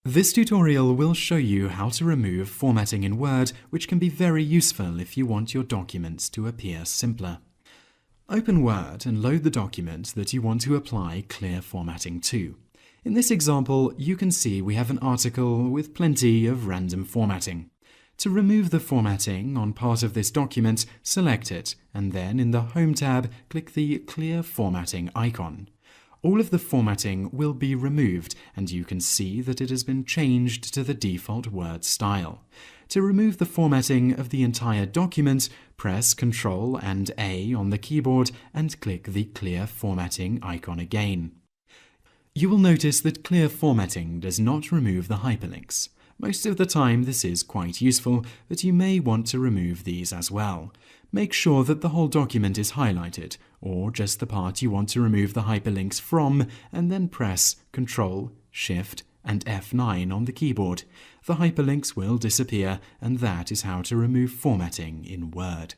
This tutorial will show you how to remove formatting in Word, which can be very useful if you want your documents to appear simpler. Open Word and load the document that you want to apply clear formatting to. In this example, you can see we have an article with plenty of random formatting. To remove the formatting on part of this document, select it, and then in the Home tab, click the Clear Formatting icon. All of the formatting will be removed, and you can see that it has been changed to the default Word style. To remove the formatting of the entire document, press Ctrl and A on the keyboard and click the Clear Formatting icon again. You will notice that clear formatting does not remove the hyperlinks. Most of the time this is quite useful, but you may want to remove these as well. Make sure that the whole document is highlighted, or just the part you want to remove the hyperlinks from, and then press Ctrl, Shift, and F9 on the keyboard. The hyperlinks will disappear, and that is how to remove formatting in Word.